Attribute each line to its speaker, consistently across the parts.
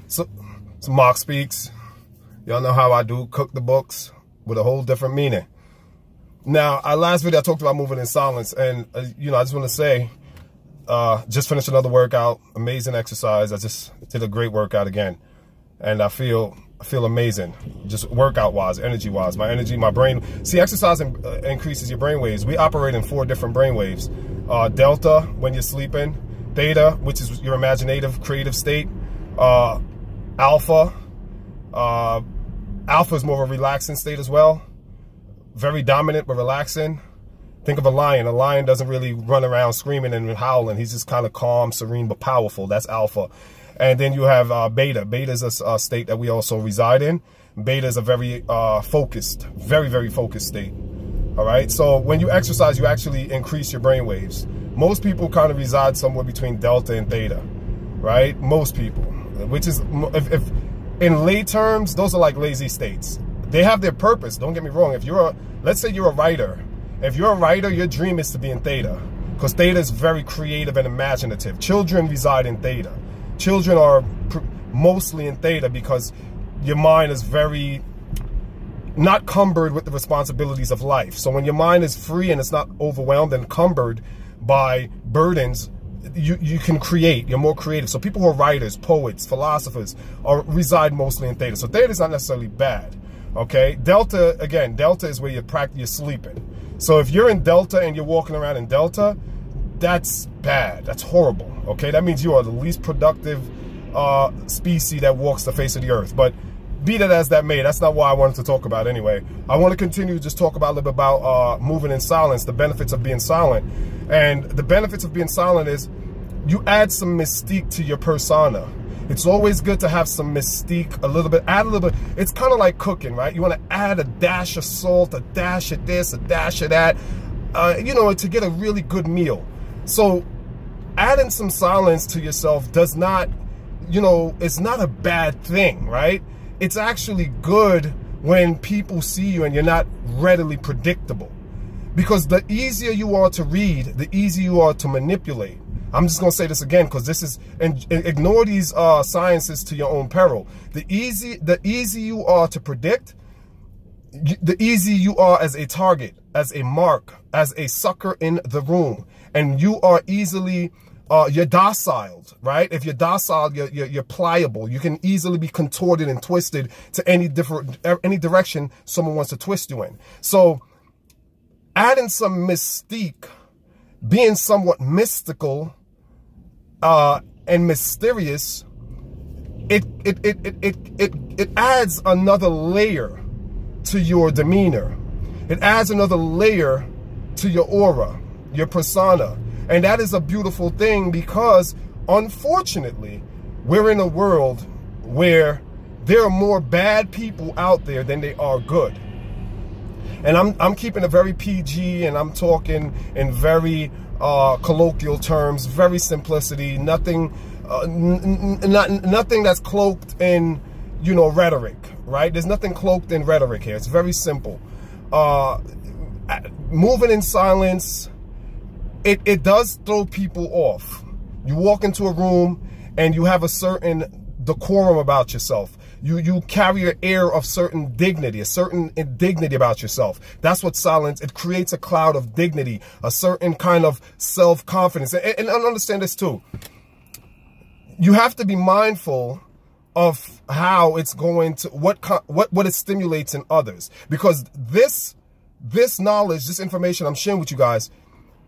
Speaker 1: So Mark Speaks. Y'all know how I do cook the books with a whole different meaning. Now, last video I talked about moving in silence, and you know, I just want to say, just finished another workout, amazing exercise. I just did a great workout again, and I feel amazing, just workout wise, energy wise. My energy, my brain. See, exercise increases your brain waves. We operate in 4 different brain waves: delta when you're sleeping, theta, which is your imaginative, creative state, alpha. Alpha is more of a relaxing state as well. Very dominant, but relaxing. Think of a lion. A lion doesn't really run around screaming and howling. He's just kind of calm, serene, but powerful. That's alpha. And then you have beta. Beta is a state that we also reside in. Beta is a very focused, very, very focused state. All right. So when you exercise, you actually increase your brain waves. Most people kind of reside somewhere between delta and theta, right? Most people, which is, if in lay terms, those are like lazy states. They have their purpose. Don't get me wrong. If you're let's say you're a writer. If you're a writer, your dream is to be in theta, because theta is very creative and imaginative. Children reside in theta. Children are mostly in theta because your mind is very not cumbered with the responsibilities of life. So when your mind is free and it's not overwhelmed and cumbered by burdens, you can create. You're more creative. So people who are writers, poets, philosophers reside mostly in theta. So theta is not necessarily bad. Okay, delta, again, delta is where you're sleeping. So if you're in delta and you're walking around in delta, that's bad. That's horrible. Okay, that means you are the least productive species that walks the face of the earth. But be that as that may, that's not what I wanted to talk about anyway. I want to continue to just talk about a little bit about moving in silence, the benefits of being silent. And the benefits of being silent is you add some mystique to your persona. It's always good to have some mystique, a little bit, add a little bit. It's kind of like cooking, right? You want to add a dash of salt, a dash of this, a dash of that, you know, to get a really good meal. So adding some silence to yourself does not, you know, it's not a bad thing, right? It's actually good when people see you and you're not readily predictable. Because the easier you are to read, the easier you are to manipulate. I'm just going to say this again, because this is, and ignore these sciences to your own peril. The easy you are to predict, the easy you are as a target, as a mark, as a sucker in the room. And you are easily, you're docile, right? If you're docile, you're pliable. You can easily be contorted and twisted to any direction someone wants to twist you in. So adding some mystique, being somewhat mystical and mysterious, it adds another layer to your demeanor. It adds another layer to your aura, your persona. And that is a beautiful thing, because unfortunately, we're in a world where there are more bad people out there than they are good. And I'm keeping it very PG, and I'm talking in very colloquial terms, very simplicity, nothing that's cloaked in, you know, rhetoric, right? There's nothing cloaked in rhetoric here. It's very simple. Moving in silence, it does throw people off. You walk into a room and you have a certain decorum about yourself. You carry an air of certain dignity, a certain dignity about yourself. That's what silence, it creates a cloud of dignity, a certain kind of self-confidence. And understand this too. You have to be mindful of how it's going to, what it stimulates in others. Because this knowledge, this information I'm sharing with you guys,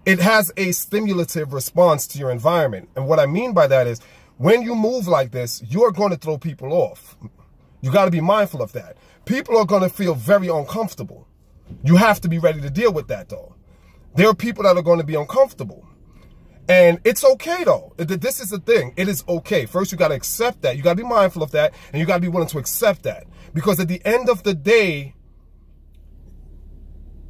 Speaker 1: it has a stimulative response to your environment. And what I mean by that is, when you move like this, you're going to throw people off. You got to be mindful of that. People are going to feel very uncomfortable. You have to be ready to deal with that, though. There are people that are going to be uncomfortable. And it's okay, though. This is the thing. It is okay. First, you got to accept that. You got to be mindful of that. And you got to be willing to accept that. Because at the end of the day,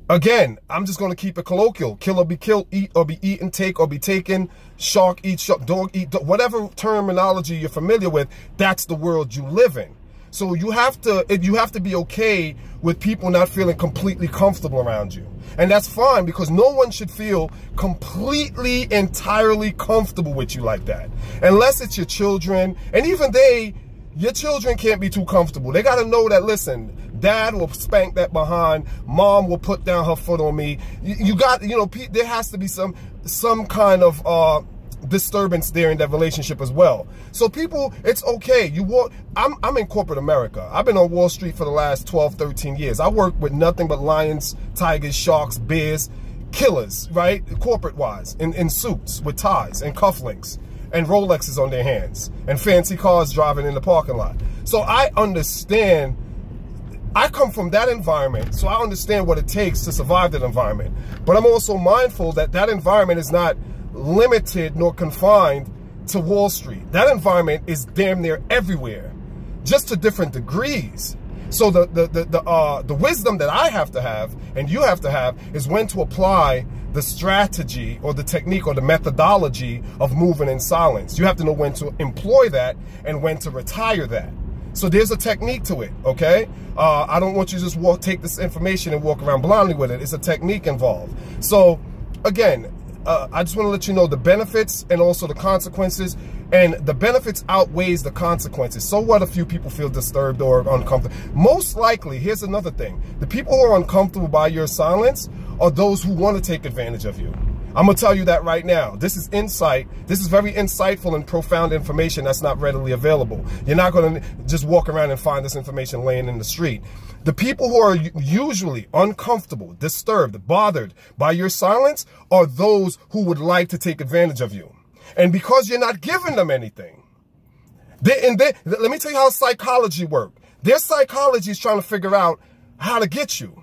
Speaker 1: again, I'm just going to keep it colloquial. Kill or be killed, eat or be eaten, take or be taken, shark eat shark, dog eat dog. Whatever terminology you're familiar with, that's the world you live in. So you have to be okay with people not feeling completely comfortable around you. And that's fine, because no one should feel completely, entirely comfortable with you like that. Unless it's your children. And even they, your children can't be too comfortable. They got to know that, listen, dad will spank that behind, mom will put down her foot on me. You got, you know, there has to be some kind of disturbance there in that relationship as well. So people, it's okay. I'm in corporate America. I've been on Wall Street for the last 12, 13 years. I work with nothing but lions, tigers, sharks, bears, killers, right? Corporate wise, in suits with ties and cufflinks and Rolexes on their hands and fancy cars driving in the parking lot. So I understand. I come from that environment, so I understand what it takes to survive that environment. But I'm also mindful that that environment is not limited nor confined to Wall Street. That environment is damn near everywhere, just to different degrees. So the wisdom that I have to have and you have to have is when to apply the strategy or the technique or the methodology of moving in silence. You have to know when to employ that and when to retire that. So there's a technique to it, okay? I don't want you to just take this information and walk around blindly with it. It's a technique involved. So again, I just want to let you know the benefits and also the consequences, and the benefits outweighs the consequences. So what if few people feel disturbed or uncomfortable? Most likely, here's another thing. The people who are uncomfortable by your silence are those who want to take advantage of you. I'm going to tell you that right now. This is insight. This is very insightful and profound information that's not readily available. You're not going to just walk around and find this information laying in the street. The people who are usually uncomfortable, disturbed, bothered by your silence are those who would like to take advantage of you. And because you're not giving them anything, let me tell you how psychology works. Their psychology is trying to figure out how to get you.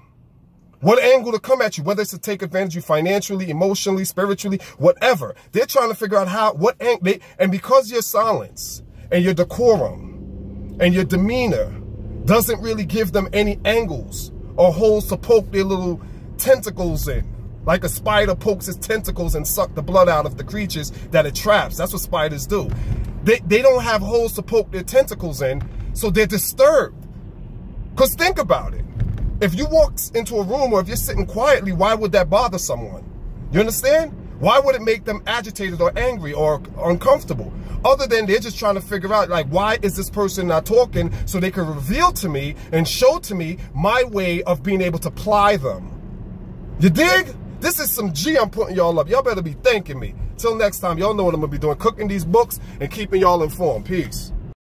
Speaker 1: What angle to come at you, whether it's to take advantage of you financially, emotionally, spiritually, whatever. They're trying to figure out and because your silence and your decorum and your demeanor doesn't really give them any angles or holes to poke their little tentacles in. Like a spider pokes its tentacles and suck the blood out of the creatures that it traps. That's what spiders do. They don't have holes to poke their tentacles in, so they're disturbed. Because think about it. If you walk into a room or if you're sitting quietly, why would that bother someone? You understand? Why would it make them agitated or angry or uncomfortable? Other than they're just trying to figure out, like, why is this person not talking so they can reveal to me and show to me my way of being able to ply them. You dig? This is some G I'm putting y'all up. Y'all better be thanking me. Till next time, y'all know what I'm going to be doing. Cooking these books and keeping y'all informed. Peace.